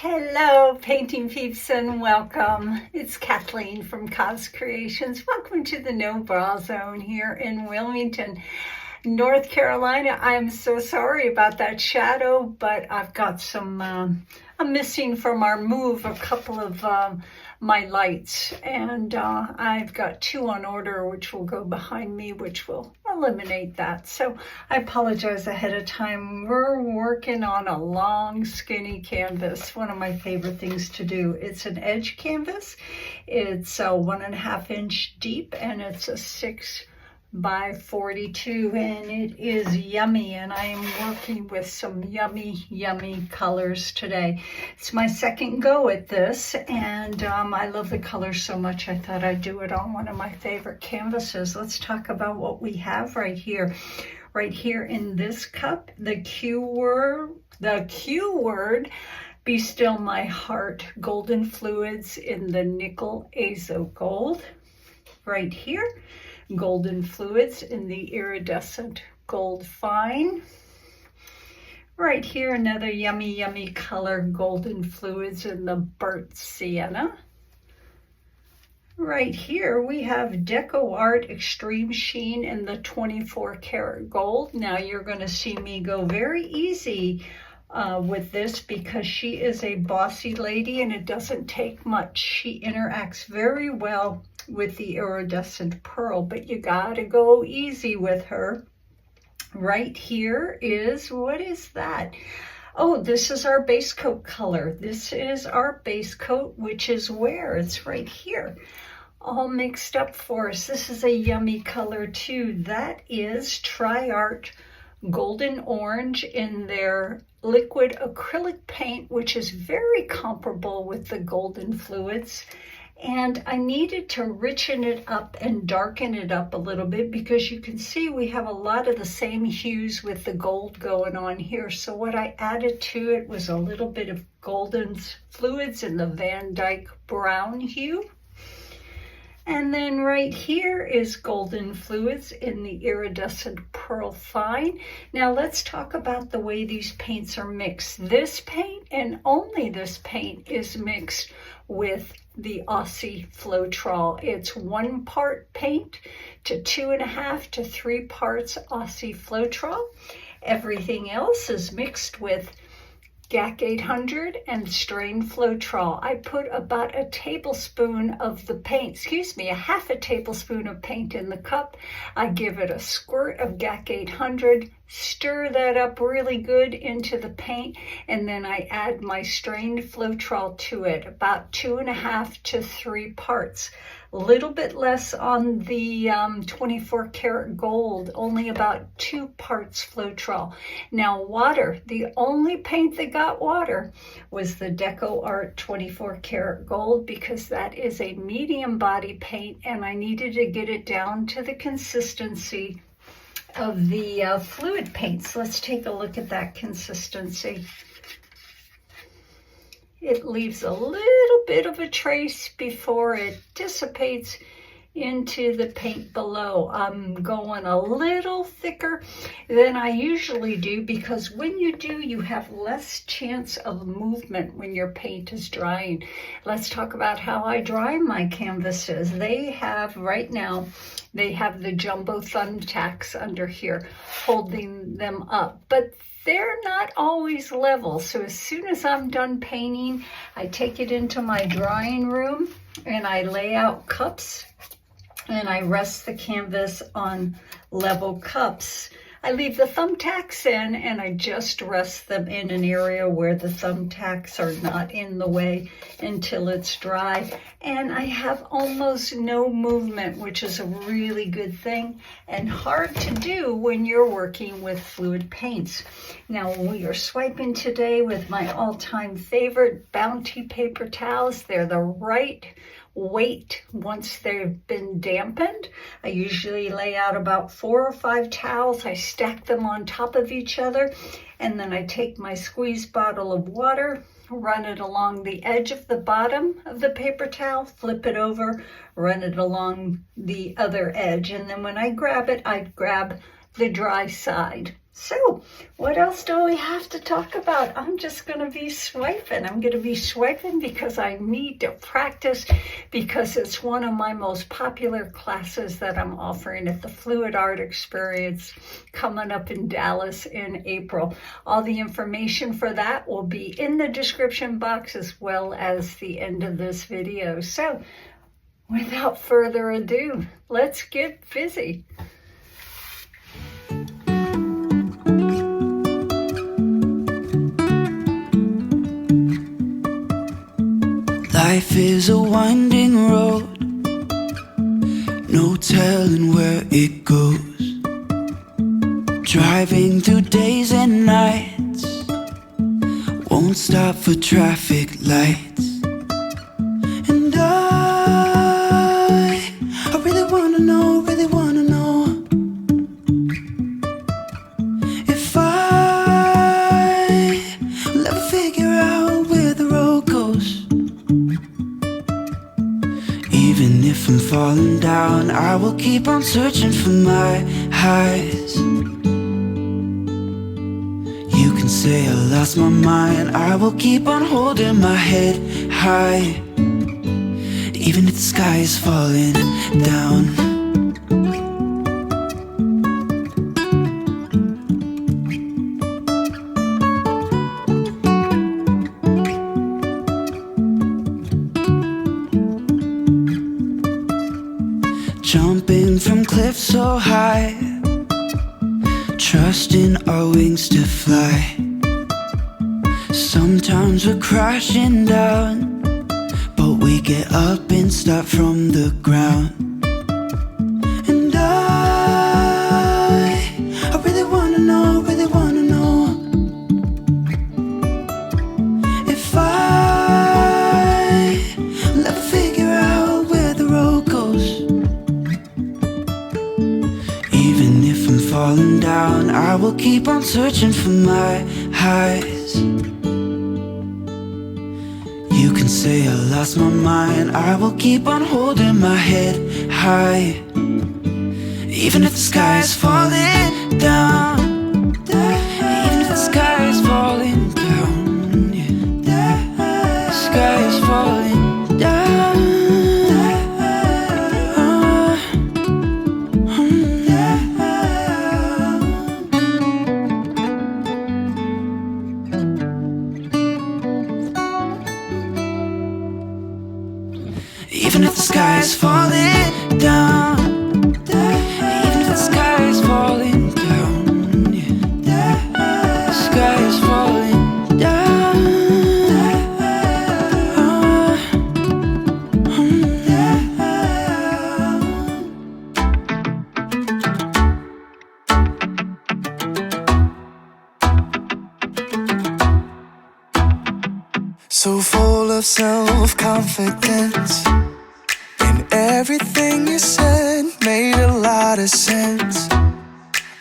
Hello, painting peeps, and welcome. It's Kathleen from Creations. Welcome to the No Bra Zone here in Wilmington, North Carolina. I'm so sorry about that shadow, but I've got some, I'm missing from our move a couple of my lights, and I've got two on order which will go behind me, which will eliminate that. So I apologize ahead of time. We're working on a long skinny canvas, one of my favorite things to do. It's an edge canvas. It's a 1.5 inch deep, and it's a 6 by 42, and it is yummy, and I am working with some yummy colors today. It's my second go at this, and I love the colors so much I thought I'd do it on one of my favorite canvases. Let's talk about what we have right here. Right here in this cup, the Q word, Be Still My Heart, golden fluids in the nickel azo gold. Right here, golden fluids in the iridescent gold fine. Right here, another yummy color, golden fluids in the burnt sienna. Right here we have DecoArt Extreme Sheen in the 24 karat gold. Now you're going to see me go very easy with this because she is a bossy lady and it doesn't take much. She interacts very well with the iridescent pearl, but you gotta go easy with her. Right here is, what is that? Oh, this is our base coat color. This is our base coat, which is where? It's right here, all mixed up for us. This is a yummy color too. That is DecoArt Golden Orange in their liquid acrylic paint, which is very comparable with the golden fluids. And I needed to richen it up and darken it up a little bit because you can see we have a lot of the same hues with the gold going on here. So what I added to it was a little bit of golden fluids in the Dyke brown hue. And then right here is golden fluids in the iridescent pearl fine. Now let's talk about the way these paints are mixed. This paint, and only this paint, is mixed with the Aussie Floetrol. It's 1 part paint to 2.5 to 3 parts Aussie Floetrol. Everything else is mixed with GAC 800 and strain Floetrol. I put about a tablespoon of the paint, a half a tablespoon of paint in the cup. I give it a squirt of GAC 800, stir that up really good into the paint, and then I add my strained Floetrol to it, about 2.5 to 3 parts. A little bit less on the 24 karat gold, only about 2 parts Floetrol. Now water, the only paint that got water was the DecoArt 24 karat gold because that is a medium body paint and I needed to get it down to the consistency of the fluid paints. Let's take a look at that consistency. It leaves a little bit of a trace before it dissipates into the paint below. I'm going a little thicker than I usually do because when you do, you have less chance of movement when your paint is drying. Let's talk about how I dry my canvases. They have, right now, they have the jumbo thumbtacks under here holding them up, but they're not always level. So as soon as I'm done painting, I take it into my drying room and I lay out cups and I rest the canvas on level cups. I leave the thumbtacks in and I just rest them in an area where the thumbtacks are not in the way until it's dry. And I have almost no movement, which is a really good thing and hard to do when you're working with fluid paints. Now we are swiping today with my all-time favorite Bounty paper towels. They're the right weight once they've been dampened. I usually lay out about 4 or 5 towels. I stack them on top of each other, and then I take my squeeze bottle of water, run it along the edge of the bottom of the paper towel, flip it over, run it along the other edge, and then when I grab it, I grab the dry side. So what else do we have to talk about? I'm just going to be swiping. I'm going to be swiping because I need to practice, because it's one of my most popular classes that I'm offering at the Fluid Art Experience coming up in Dallas in April. All the information for that will be in the description box as well as the end of this video. So without further ado, let's get busy. Life is a winding road, no telling where it goes. Driving through days and nights, won't stop for traffic lights. And I really wanna know if I will ever figure out where the road goes. Even if I'm falling down, I will keep on searching for my highs. You can say I lost my mind, I will keep on holding my head high. Even if the sky is falling down. Jumping from cliffs so high, trusting our wings to fly. Sometimes we're crashing down, but we get up and start from the ground. And I really wanna know if I will ever figure out where the road goes. Even if I'm falling down, I will keep on searching for my highs. You can say I lost my mind, I will keep on holding my head high. Even if the sky is falling down, even if the sky is falling down, yeah. The sky is falling down. Even if the sky is falling down, even if the sky is falling down, yeah. The sky is falling down. So full of self-confidence, everything you said made a lot of sense.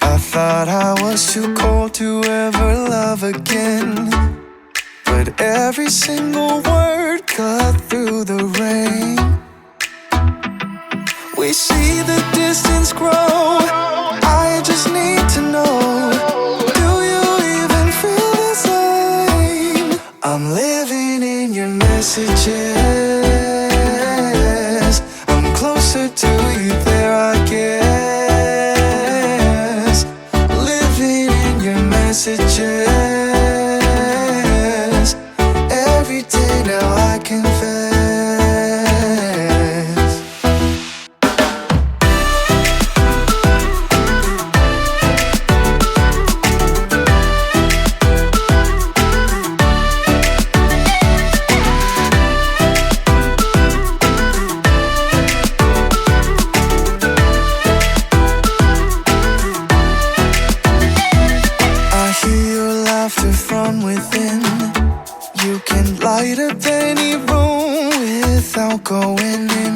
I thought I was too cold to ever love again, but every single word cut through the rain. We see the distance grow, I just need to know, do you even feel the same? I'm living in your messages, closer to you there I guess. Living in your messages, every day now I confess. Going in.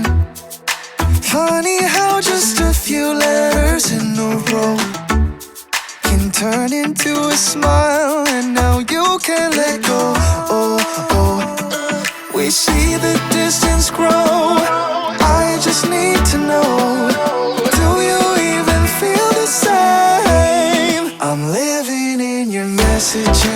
Funny how just a few letters in a row can turn into a smile, and now you can't let go. Oh, oh. We see the distance grow, I just need to know, do you even feel the same? oxygen.